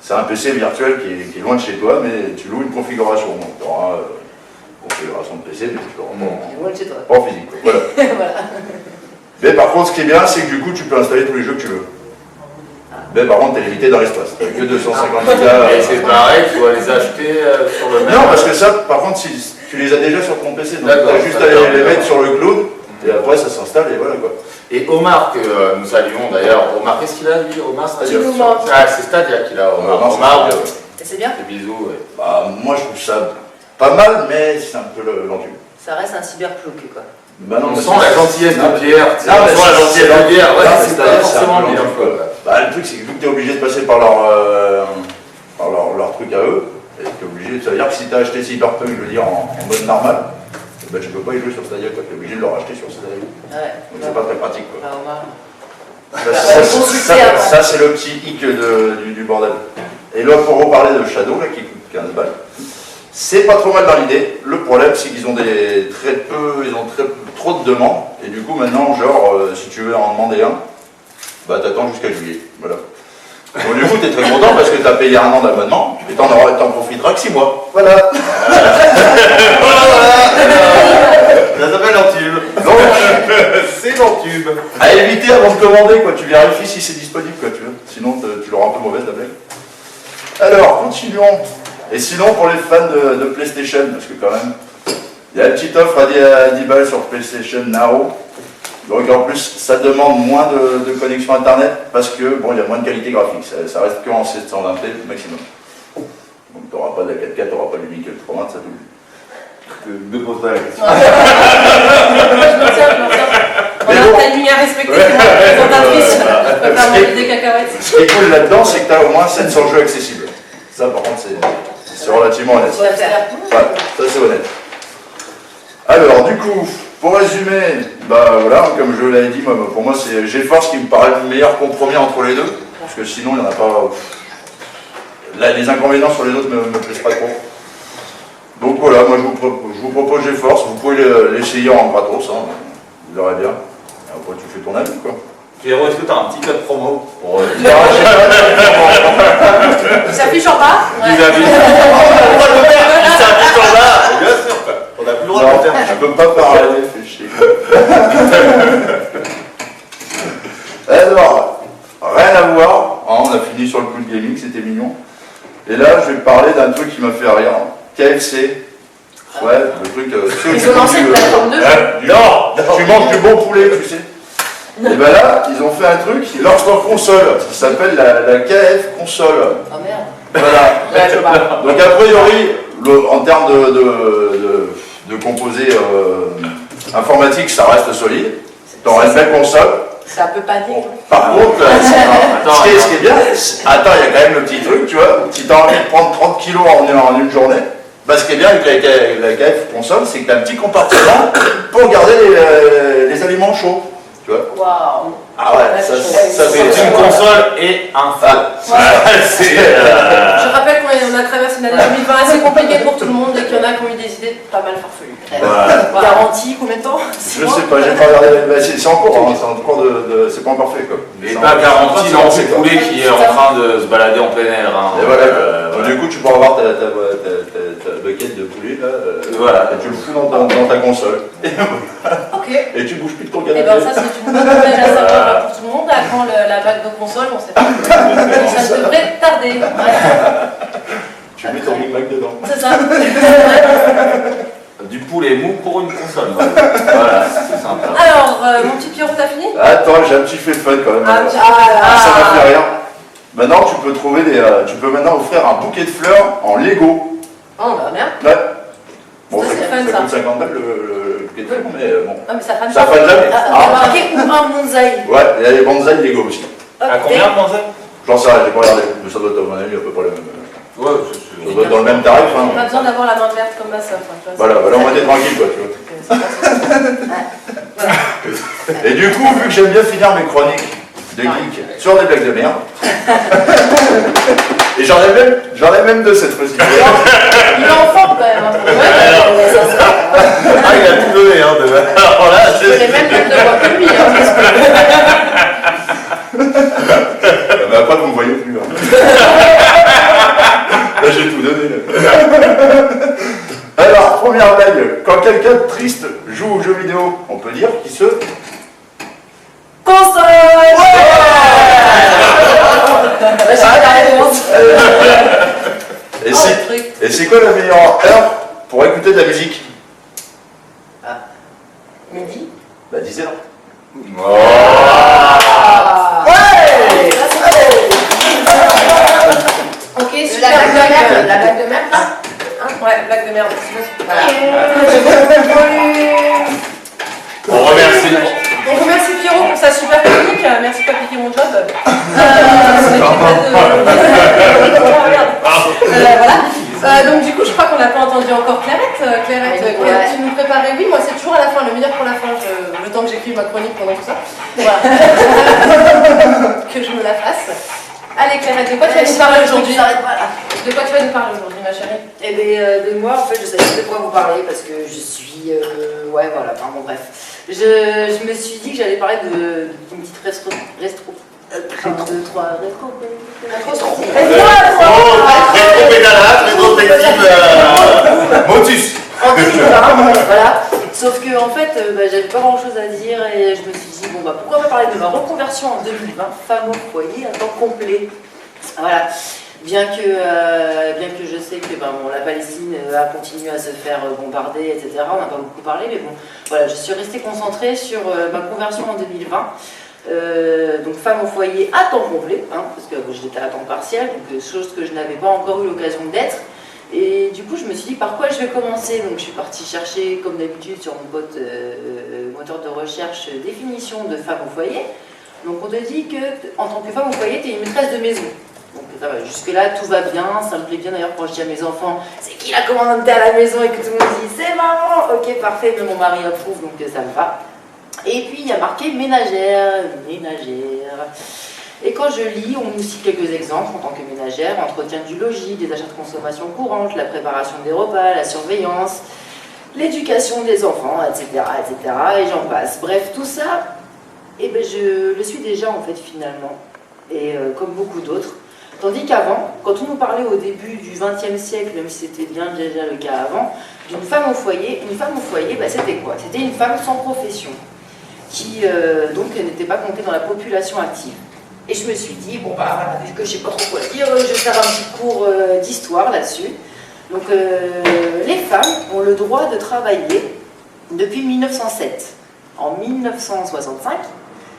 C'est un PC virtuel qui est loin de chez toi, mais tu loues une configuration. Donc, tu auras une configuration de PC, mais tu l'auras pas en physique, quoi. Voilà. Voilà. Mais par contre, ce qui est bien, c'est que du coup, tu peux installer tous les jeux que tu veux. Mais par contre, tu es limité dans l'espace. Tu n'as que 250 gigas. Et c'est pareil, tu dois les acheter sur le même. Non, parce que ça, par contre, si tu les as déjà sur ton PC, donc tu D'accord, as juste à les mettre sur le cloud, et après, ça s'installe, et voilà, quoi. Et Omar, que nous saluons d'ailleurs. Omar, qu'est-ce qu'il a lui, Omar Stadia? Stadia. Ah, c'est Stadia qu'il a, Omar. Omar, Omar, Et c'est bien. des bisous. Ouais. Bah, moi, je trouve ça pas mal, mais c'est un peu l'encul. Ça reste un cyberplouc, quoi. Bah non, On mais sent la gentillesse de Pierre. Non, mais on sent la gentillesse de Pierre. Ouais, non, c'est pas- Stadia, c'est un forcément peu bien. l'enjeu, quoi. Bah, le truc, c'est que vu que tu es obligé de passer par leur truc à eux, et tu es obligé, ça veut dire que si tu as acheté Cyberpunk, je veux dire, en mode normal, bah, tu peux pas y jouer sur Stadia, quoi. Tu es obligé de le racheter sur Stadia. Ouais. Donc c'est pas très pratique, quoi. Bah, Omar. Ça, c'est le petit hic du bordel. Et là, pour reparler de Shadow, là, qui coûte 15 balles, c'est pas trop mal dans l'idée. Le problème, c'est qu'ils ont trop de demandes. Et du coup, maintenant, genre, si tu veux en demander un, bah t'attends jusqu'à juillet. Voilà. Donc, du coup, t'es très content parce que t'as payé 1 an d'abonnement et t'en profiteras que 6 mois. Voilà. Ça s'appelle l'entube. Donc, C'est l'entube. à éviter avant de commander, quoi. Tu vérifies si c'est disponible, quoi, tu vois. Sinon, tu l'auras un peu mauvaise, la blague. Alors, continuons. Et sinon, pour les fans de PlayStation, parce que quand même, il y a une petite offre à 10 balles sur PlayStation Now. Donc en plus, ça demande moins de connexion Internet parce que, bon, il y a moins de qualité graphique. Ça reste que en 720p maximum. Donc tu n'auras pas de la 4K, tu n'auras pas du nickel 320, ça double. Ne pose pas la question. Je me tiens. On Mais a bon. un timing à respecter, c'est moi la présentatrice. Je peux faire manger des cacahuètes. Ce qui est cool là-dedans, c'est que tu as au moins 700 jeux accessibles. Ça, par contre, c'est relativement honnête. On va faire. Ouais, ça c'est honnête. Alors, du coup, pour résumer, bah voilà, comme je l'avais dit, moi, pour moi c'est GeForce qui me paraît le meilleur compromis entre les deux, parce que sinon il n'y en a pas. Là, les inconvénients sur les autres ne me plaisent pas trop. Donc voilà, moi je vous propose GeForce, vous pouvez l'essayer en gratos, hein, vous verrez bien. Et après tu fais ton avis, quoi. Pierrot, est-ce que tu as un petit code promo pour Il s'affiche en bas. vis-à-vis Il s'affiche en bas. Bien sûr, quoi. On n'a plus le droit de le faire. Je peux pas parler, fais chier. Alors, rien à voir, hein, on a fini sur le coup de gaming, c'était mignon. Et là, je vais parler d'un truc qui m'a fait rire. KFC. Ouais, le truc. Ils ont lancé une plateforme de jeu. Non, tu manges du bon poulet, tu sais. Et ben là, ils ont fait un truc, ils lancent leur console, qui s'appelle la KF console. Oh merde. Voilà. Ouais, je vois. Donc a priori, en termes de composés informatiques, ça reste solide. Tu auras une belle console. C'est un peu panique. Par contre, ce qui est bien. Attends, il y a quand même le petit truc, tu vois. Si tu as envie de prendre 30 kilos en une journée, bah, ce qui est bien avec la KF console, c'est que tu as un petit compartiment pour garder les aliments chauds. Tu vois. Waouh. Ah ouais, ça C'est une console et un feu. Je rappelle qu'on a traversé une année 2020 assez compliquée pour tout le monde et qu'il y en a qui ont eu des idées pas mal farfelues. Voilà. Garantie, combien de temps? Je sais pas, j'ai pas regardé. Bah, c'est en cours, hein, c'est en cours c'est pas encore fait quoi. Mais pas garanti, non, c'est Poulet qui est en train de se balader en plein air. Hein. Et voilà. Donc, du coup, tu peux avoir ta bucket de poulet là, voilà. et tu le fous dans ta console. Ok. Et tu bouges plus de ton Et canapé. ben ça c'est une bonne nouvelle à savoir pour tout le monde. À quand la bague de console, on sait pas. Ça devrait tarder. Tu mets ton Big Mac dedans. C'est ça. Du poulet mou pour une console. Voilà, c'est sympa. Alors, mon petit Pierrot, t'as fini? Attends, j'ai un petit fait fun quand même. Ah, Ça m'a fait rire. Maintenant, tu peux maintenant offrir un bouquet de fleurs en Lego. Oh bah merde. Ouais. Bon, Ça, ça c'est fun, coûte ça. 50 balles le bouquet de fleurs, mais bon. Ah mais ça fane Ça fane jamais. Ah, ok, ou un bonsaï. Ouais, il y a les bonsaïs Lego aussi. À combien de bonsaï? J'en sais rien, j'ai pas regardé, mais ça doit être à mon avis à peu près le même. Ouais, Ça doit être dans le même tarif. On a Hein. besoin d'avoir la main verte comme ma soeur. Voilà, on va être tranquille quoi, tu vois. Et du coup, vu que j'aime bien finir mes chroniques de geek sur des blagues de merde, et j'en ai même deux cette fois-ci. Il est en forme quand même. Ah, il a tout donné, hein. Alors là, Je les mêmes blagues de voix que lui. Mais après, vous me voyez plus. Hein. Là, j'ai tout donné. Là. Alors, première blague. Quand quelqu'un de triste joue aux jeux vidéo, on peut dire qu'il se... Console. Et c'est quoi la meilleure heure pour écouter de la musique? Midi. Bah 10h. Ouais. Ok, La super blague de blague. merde. La blague de merde. Ouais, blague de merde. Voilà. on remercie. On remercie Pierrot pour sa super technique. Merci de pas piquer mon job. Voilà. Donc du coup, je crois qu'on n'a pas entendu encore Clairette. Clairette, tu nous préparais. Oui, moi c'est toujours à la fin, le meilleur pour la fin. Le temps que j'écrive ma chronique pendant tout ça. Voilà. Que je me la fasse. Allez Clairette, de quoi tu vas nous parler aujourd'hui? De quoi tu vas nous parler aujourd'hui, ma chérie? Eh bien, de moi, en fait, je savais pas de quoi vous parler parce que je suis. Ouais, voilà, enfin bon, bref. Je me suis dit que j'allais parler d'une petite Motus. En 2020, voilà. Sauf que en fait, j'avais pas grand chose à dire et je me suis dit, bon bah pourquoi pas parler de ma reconversion en 2020, femme au foyer à temps complet. Voilà. Bien que je sais que la Palestine a continué à se faire bombarder, etc. On n'a pas beaucoup parlé, mais bon, voilà, je suis restée concentrée sur ma conversion en 2020. Donc femme au foyer à temps complet, hein, parce que j'étais à temps partiel, donc chose que je n'avais pas encore eu l'occasion d'être. Et du coup, je me suis dit par quoi je vais commencer. Donc je suis partie chercher, comme d'habitude, sur mon pote moteur de recherche, définition de femme au foyer. Donc on te dit que en tant que femme au foyer, tu es une maîtresse de maison. Donc ça va, jusque-là, tout va bien, ça me plaît bien d'ailleurs quand je dis à mes enfants, c'est qui la commandante à la maison et que tout le monde dit, c'est maman, ok parfait, mais mon mari approuve donc ça me va. Et puis il y a marqué ménagère. Et quand je lis, on nous cite quelques exemples en tant que ménagère, entretien du logis, des achats de consommation courante, la préparation des repas, la surveillance, l'éducation des enfants, etc., etc., et j'en passe. Bref, tout ça, eh ben, je le suis déjà en fait finalement, et comme beaucoup d'autres. Tandis qu'avant, quand on nous parlait au début du XXe siècle, même si c'était bien déjà le cas avant, d'une femme au foyer, une femme au foyer, bah, c'était quoi? C'était une femme sans profession, qui donc n'était pas comptée dans la population active. Et je me suis dit, bon bah voilà, vu que je sais pas trop quoi dire, je vais faire un petit cours d'histoire là-dessus. Donc les femmes ont le droit de travailler depuis 1907. En 1965,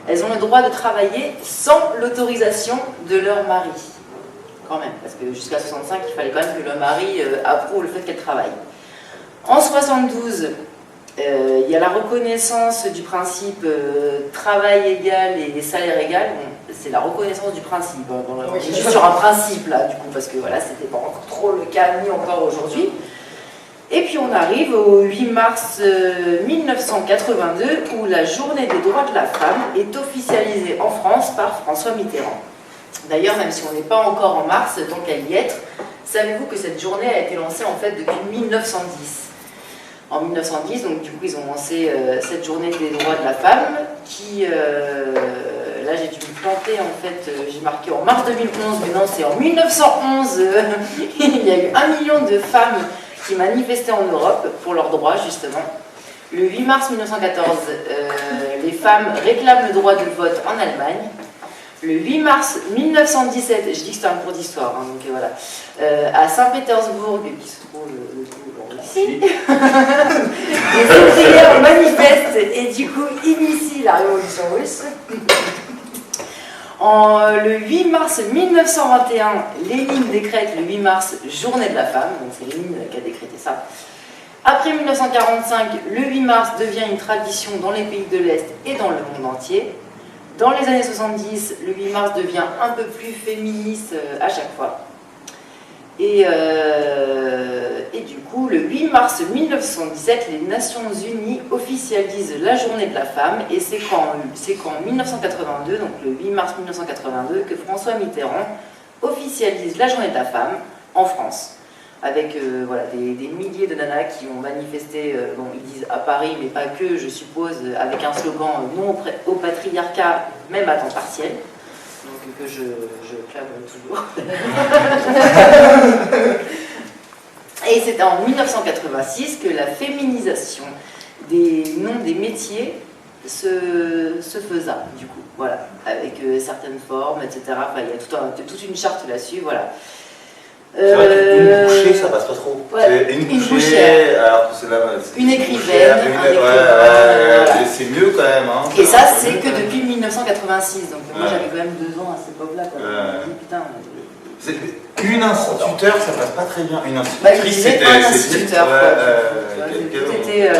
elles ont le droit de travailler sans l'autorisation de leur mari. Quand même, parce que jusqu'à 65, il fallait quand même que le mari approuve le fait qu'elle travaille. En 72, il y a la reconnaissance du principe travail égal et salaire égal. Bon, c'est la reconnaissance du principe. On est juste sur un principe là, du coup, parce que voilà, c'était pas encore trop le cas, ni encore aujourd'hui. Et puis on arrive au 8 mars 1982, où la journée des droits de la femme est officialisée en France par François Mitterrand. D'ailleurs, même si on n'est pas encore en mars, tant qu'à y être, savez-vous que cette journée a été lancée en fait depuis 1910 ? En 1910, donc du coup, ils ont lancé cette journée des droits de la femme, qui, là j'ai dû me planter en fait, j'ai marqué en mars 2011, mais non, c'est en 1911, il y a eu 1 million de femmes qui manifestaient en Europe pour leurs droits, justement. Le 8 mars 1914, les femmes réclament le droit de vote en Allemagne. Le 8 mars 1917, je dis que c'est un cours d'histoire, hein, donc voilà, à Saint-Pétersbourg, qui se trouve ici, les ouvrières manifestent et du coup initient la révolution russe. Le 8 mars 1921, Lénine décrète le 8 mars journée de la femme, donc c'est Lénine qui a décrété ça. Après 1945, le 8 mars devient une tradition dans les pays de l'Est et dans le monde entier. Dans les années 70, le 8 mars devient un peu plus féministe à chaque fois. Et du coup, le 8 mars 1917, les Nations Unies officialisent la journée de la femme, et c'est qu'en 1982, donc le 8 mars 1982, que François Mitterrand officialise la journée de la femme en France. Avec voilà, des milliers de nanas qui ont manifesté, bon, ils disent à Paris, mais pas que, je suppose, avec un slogan non au patriarcat, même à temps partiel, donc que je clame toujours. Et c'est en 1986 que la féminisation des noms des métiers se faisa, du coup, voilà, avec certaines formes, etc. Enfin, il y a toute une charte là-dessus, voilà. C'est vrai qu'une bouchée, ça passe pas trop. Ouais, une bouchée, alors que c'est une écrivaine, c'est mieux quand même. Hein, et ça, c'est que depuis 1986. Donc moi, j'avais quand même 2 ans à cette époque-là. Putain. Une instituteur, ça passe pas très bien. Une institutrice, c'était un instituteur. C'était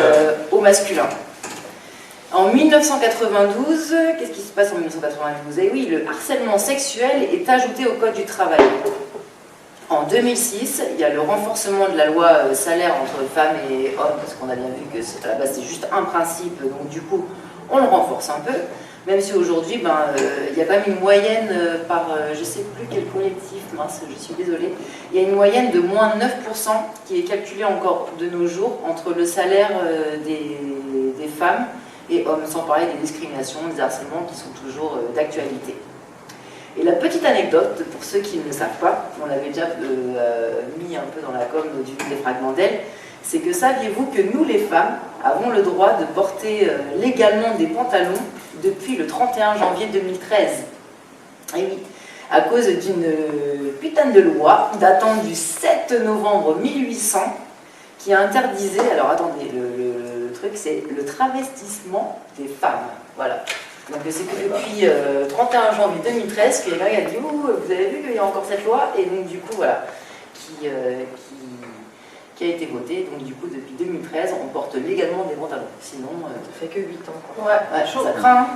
au masculin. En 1992, qu'est-ce qui se passe en 1992 ? Eh oui, le harcèlement sexuel est ajouté au Code du travail. En 2006, il y a le renforcement de la loi salaire entre femmes et hommes, parce qu'on a bien vu que à la base c'est juste un principe, donc du coup on le renforce un peu, même si aujourd'hui il y a quand même une moyenne par, je sais plus quel collectif, mince, je suis désolée, il y a une moyenne de moins 9% qui est calculée encore de nos jours entre le salaire des femmes et hommes, sans parler des discriminations, des harcèlements qui sont toujours d'actualité. Et la petite anecdote, pour ceux qui ne le savent pas, on l'avait déjà mis un peu dans la com des fragments d'elle, c'est que saviez-vous que nous, les femmes, avons le droit de porter légalement des pantalons depuis le 31 janvier 2013 ? Et oui, à cause d'une putain de loi datant du 7 novembre 1800 qui interdisait, alors attendez, le truc c'est le travestissement des femmes, voilà. Donc c'est que depuis 31 janvier 2013 que les mecs ont dit « Ouh, vous avez vu qu'il y a encore cette loi ?» Et donc du coup, voilà, qui a été votée. Donc du coup, depuis 2013, on porte légalement des pantalons. Sinon, ça fait que 8 ans. Quoi. Ouais, ça craint.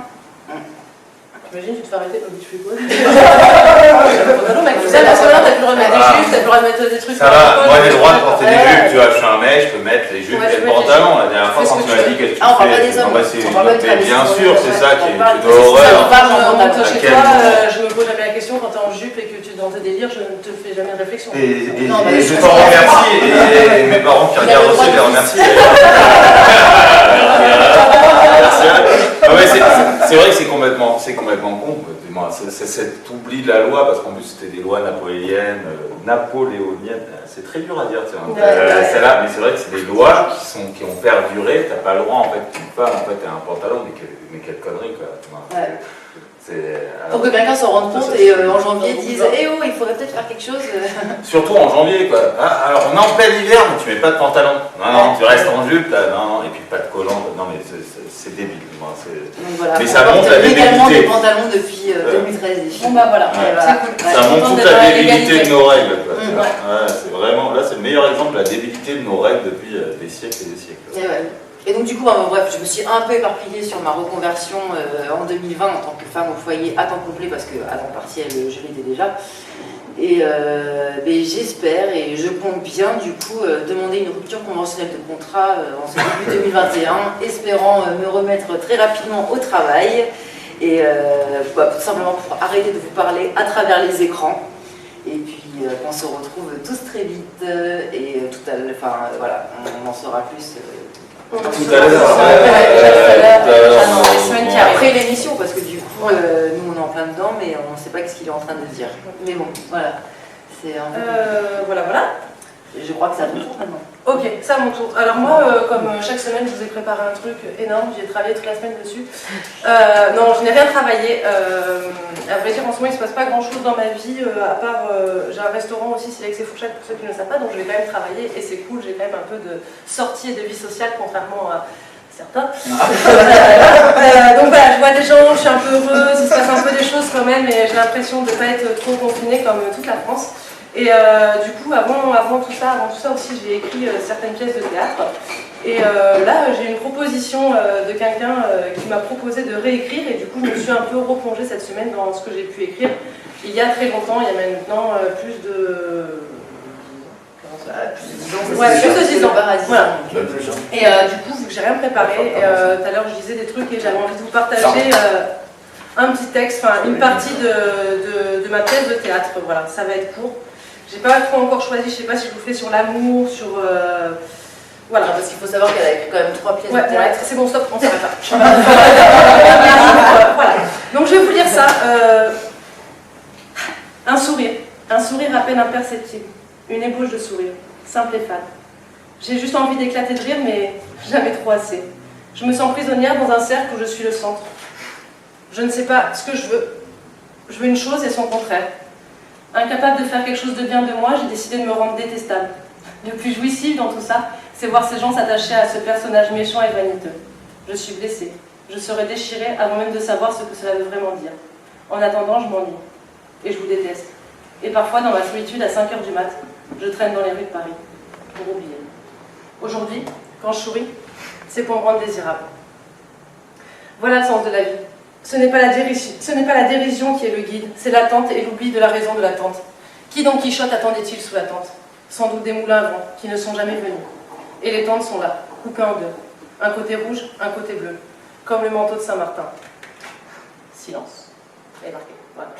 T'imagines, tu te fais arrêter comme tu fais quoi? Non, mec, tu sais, à ce moment-là, t'as plus le droit de mettre des jupes, t'as plus le droit de mettre des trucs. Ça va, moi j'ai le droit de porter des jupes, tu vois, je suis un mec, je peux mettre les jupes et le pantalon. La dernière fois, quand tu m'as dit qu'est-ce que tu fais, on parle pas des hommes, on parle pas de tradition. Bien sûr, c'est ça qui est une horreur. horreur. Chez toi, je me pose jamais la question quand t'es en jupe et que tu es dans tes délires, je ne te fais jamais de réflexion. Et je t'en remercie, et mes parents qui regardent aussi, je les remercie. C'est vrai que c'est complètement con. C'est cet oubli de la loi, parce qu'en plus c'était des lois napoléoniennes, c'est très dur à dire, celle-là, mais c'est vrai que c'est des lois qui ont perduré, t'as pas le droit en fait, une femme en fait t'as un pantalon, mais quelle connerie quoi. Ouais. Pour que quelqu'un s'en rende compte et en janvier dise « Eh oh, il faudrait peut-être faire quelque chose ». Surtout en janvier quoi. Ah, alors on est en plein hiver mais tu mets pas de pantalon. Non, tu restes en jupe, non, et puis pas de collant. Non mais c'est débile. Donc voilà, mais ça montre la débilité. Légalement des pantalons depuis 2013. Bon bah voilà. Ça montre toute la débilité de nos règles. C'est vraiment, là c'est le meilleur exemple de la débilité de nos règles depuis des siècles et des siècles. Et donc du coup, bref, je me suis un peu éparpillée sur ma reconversion en 2020 en tant que femme au foyer à temps complet parce qu'à temps partiel, je l'étais déjà. Et j'espère et je compte bien du coup demander une rupture conventionnelle de contrat en ce début 2021, espérant me remettre très rapidement au travail et tout simplement pour arrêter de vous parler à travers les écrans. Et puis qu'on se retrouve tous très vite et tout à l'heure, enfin voilà, on en saura plus. Tout à l'heure. La semaine qui après l'émission, parce que du coup, nous on est en plein dedans, mais on ne sait pas ce qu'il est en train de dire. Mais bon, voilà. C'est un peu... Voilà. Je crois que c'est à ton tour maintenant. Ok, c'est à mon tour. Alors moi, comme chaque semaine, je vous ai préparé un truc énorme, j'ai travaillé toute la semaine dessus. Non, je n'ai rien travaillé. À vrai dire, en ce moment, il ne se passe pas grand-chose dans ma vie, à part, j'ai un restaurant aussi, Silex et Fourchette, pour ceux qui ne le savent pas, donc je vais quand même travailler, et c'est cool, j'ai quand même un peu de sortie et de vie sociale, contrairement à certains. Donc voilà, je vois des gens, je suis un peu heureuse, il se passe un peu des choses quand même, et j'ai l'impression de ne pas être trop confinée comme toute la France. Et du coup, avant tout ça aussi, j'ai écrit certaines pièces de théâtre. Et là, j'ai une proposition de quelqu'un qui m'a proposé de réécrire. Et du coup, je me suis un peu replongée cette semaine dans ce que j'ai pu écrire il y a très longtemps, il y a maintenant plus de 10 ans. Ouais, plus de 10 ans. Voilà. Et du coup, vu que j'ai rien préparé, tout à l'heure, je disais des trucs et j'avais envie de vous partager un petit texte, enfin une partie de ma pièce de théâtre. Voilà, ça va être court. J'ai pas trop encore choisi, je sais pas si je vous fais sur l'amour, sur... Voilà. Parce qu'il faut savoir qu'elle a écrit quand même 3 pièces de théâtre. Ouais, c'est bon, stop, on s'arrête là. Voilà. Donc je vais vous lire ça. Un sourire à peine imperceptible. Une ébauche de sourire, simple et fade. J'ai juste envie d'éclater de rire, mais jamais trop assez. Je me sens prisonnière dans un cercle où je suis le centre. Je ne sais pas ce que je veux. Je veux une chose et son contraire. Incapable de faire quelque chose de bien de moi, j'ai décidé de me rendre détestable. Le plus jouissif dans tout ça, c'est voir ces gens s'attacher à ce personnage méchant et vaniteux. Je suis blessée. Je serai déchirée avant même de savoir ce que cela veut vraiment dire. En attendant, je m'ennuie. Et je vous déteste. Et parfois, dans ma solitude, à 5 h du mat', je traîne dans les rues de Paris. Pour oublier. Aujourd'hui, quand je souris, c'est pour me rendre désirable. Voilà le sens de la vie. Ce n'est pas la dérision qui est le guide, c'est l'attente et l'oubli de la raison de l'attente. Qui Don Quichotte attendait-il sous la tente? Sans doute des moulins à vent qui ne sont jamais venus. Et les tentes sont là, coupées en deux. Un côté rouge, un côté bleu. Comme le manteau de Saint-Martin. Silence. Et marqué. Voilà.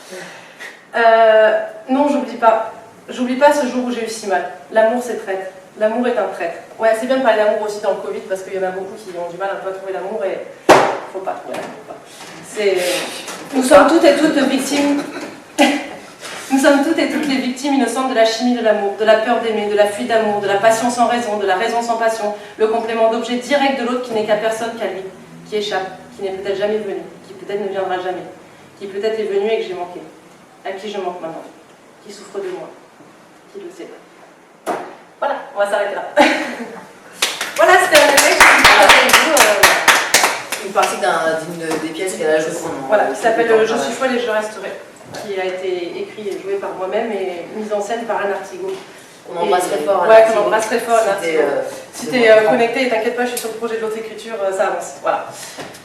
Non, j'oublie pas. J'oublie pas ce jour où j'ai eu si mal. L'amour, c'est traître. L'amour est un traître. Ouais, c'est bien de parler d'amour aussi dans le Covid parce qu'il y en a beaucoup qui ont du mal un peu à trouver l'amour et faut pas trouver l'amour. Nous sommes toutes et toutes victimes. Nous sommes toutes et toutes les victimes innocentes de la chimie de l'amour, de la peur d'aimer, de la fuite d'amour, de la passion sans raison, de la raison sans passion, le complément d'objet direct de l'autre qui n'est qu'à personne qu'à lui, qui échappe, qui n'est peut-être jamais venu, qui peut-être ne viendra jamais, qui peut-être est venu et que j'ai manqué, à qui je manque maintenant, qui souffre de moi, qui le sait pas. Voilà, on va s'arrêter là. Voilà, c'était un texte une partie d'une des pièces qu'elle a jouées. Voilà, qui s'appelle Je suis folle et je resterai, qui a été écrit et joué par moi-même et mise en scène par Anne Artigot. On embrasse très fort. Ouais, qu'on embrasse très fort Anne Artigot. Si t'es connecté, t'inquiète pas, je suis sur le projet de l'autre écriture, ça avance. Voilà.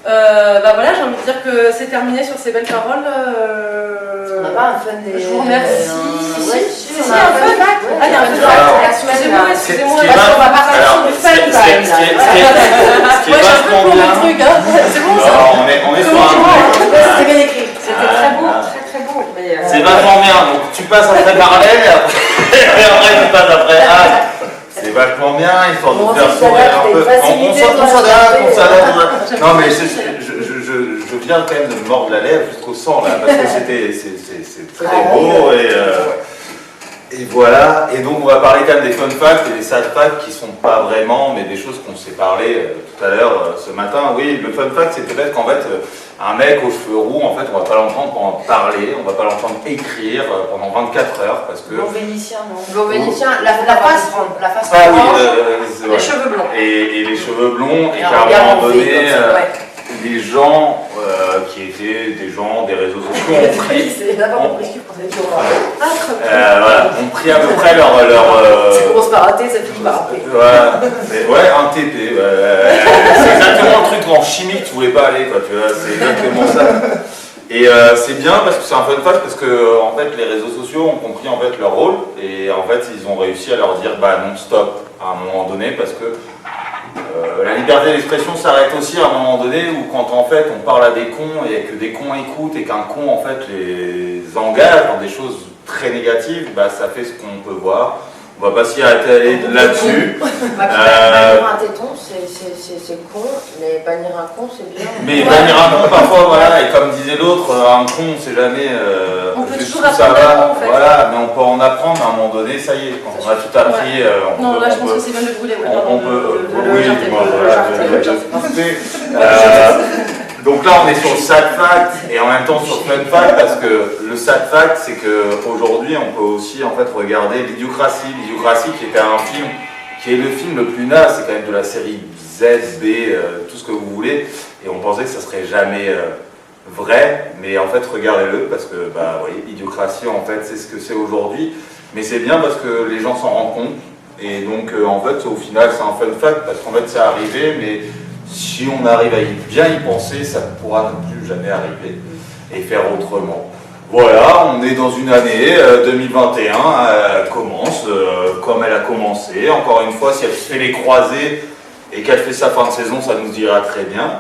Voilà, j'ai envie de dire que c'est terminé sur ces belles paroles. On n'a pas un fun des... Je vous remercie. Si, un fun fact. Ah, il y a un fun fact. Excusez-moi. On va pas faire sur du fun quand même. Ce qui est vachement bien. C'est bon ça. On est sur un... C'était bien écrit. C'était très beau, très beau. C'est vachement bien, donc tu passes après parallèle et après tu passes après c'est vachement bien, histoire de faire sourire un peu. On s'adapte. Non mais je viens quand même de me mordre la lèvre jusqu'au sang là, parce que c'est très beau et voilà. Et donc on va parler quand même des fun facts et des sad facts qui sont pas vraiment, mais des choses qu'on s'est parlé tout à l'heure ce matin. Oui, le fun fact c'est peut-être qu'en fait un mec aux cheveux roux, en fait, on va pas l'entendre parler, on va pas l'entendre écrire pendant 24 heures parce que... Blond vénitien, non? Blond vénitien, la face ah oui, les cheveux blonds. Et les cheveux blonds, et qu'à un moment donné, les gens qui étaient des gens des réseaux sociaux ont pris... C'est d'abord compris ce que je pensais. Voilà. ont pris à peu près leur Ça commence par un T, ça finit par un P. ouais, un TP. C'est exactement le truc en chimie que tu voulais pas aller, quoi. Tu vois, c'est exactement ça. Et c'est bien parce que c'est un fun fact parce que en fait les réseaux sociaux ont compris en fait leur rôle et en fait ils ont réussi à leur dire bah non stop à un moment donné parce que la liberté d'expression s'arrête aussi à un moment donné où quand en fait on parle à des cons et que des cons écoutent et qu'un con en fait les engage dans des choses très négatives, bah ça fait ce qu'on peut voir. On va pas s'y arrêter là-dessus. Bannir un téton, c'est con, mais bannir un con, c'est bien. Mais bannir un con parfois, voilà, et comme disait l'autre, un con c'est jamais on peut toujours ça apprendre va, un con, en fait. voilà, mais on peut en apprendre à un moment donné, ça y est, quand on a tout appris, Non, là je pense que c'est bien de brûler. on peut, oui, donc là on est sur le sad fact et en même temps sur le fun fact parce que le sad fact c'est qu'aujourd'hui on peut aussi en fait regarder l'Idiocratie qui était un film qui est le film le plus naze, c'est quand même de la série Z, B, tout ce que vous voulez et on pensait que ça serait jamais vrai mais en fait regardez-le parce que bah vous voyez Idiocratie en fait c'est ce que c'est aujourd'hui mais c'est bien parce que les gens s'en rendent compte et donc en fait au final c'est un fun fact parce qu'en fait c'est arrivé mais si on arrive à bien y penser, ça ne pourra ne plus jamais arriver et faire autrement. Voilà, on est dans une année 2021, elle commence comme elle a commencé. Encore une fois, si elle fait les croisés et qu'elle fait sa fin de saison, ça nous ira très bien.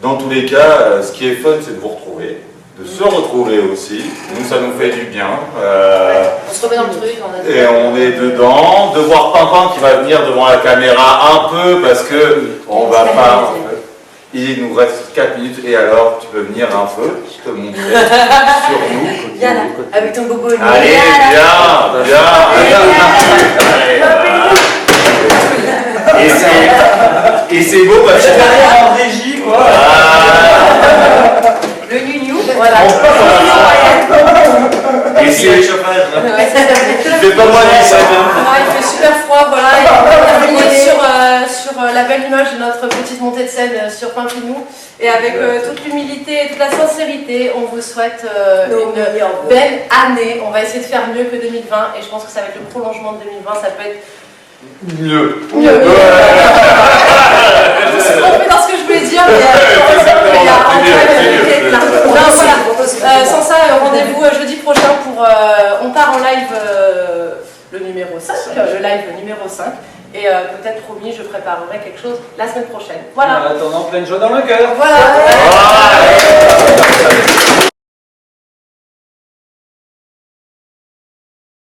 Dans tous les cas, ce qui est fun, c'est de vous retrouver, de se retrouver aussi. Nous, ça nous fait du bien. On se remet dans le truc, et on est dedans. De voir Pimpin qui va venir devant la caméra un peu parce que on va pas. Il nous reste 4 minutes et alors tu peux venir un peu, je te montrer sur nous. Viens là, avec ton bobo. Allez, viens, viens. Et c'est beau parce que derrière en régie quoi. Le nu-nu, voilà. Et c'est le chauffage. Il fait pas moins nuit, ça il fait super froid, voilà. Et on va venir sur la belle image de notre petite montée de scène sur Pimpinou. Et avec toute l'humilité et toute la sincérité, on vous souhaite une belle année. On va essayer de faire mieux que 2020 et je pense que ça va être le prolongement de 2020. Ça peut être mieux. Je me suis trompée dans ce que je voulais dire, mais il y a Antoine qui est là. Non, voilà. Sans ça, rendez-vous jeudi prochain pour. On part en live le numéro 5, le live numéro 5. Et peut-être promis, je préparerai quelque chose la semaine prochaine. Voilà. En attendant, pleine joie dans le cœur. Voilà.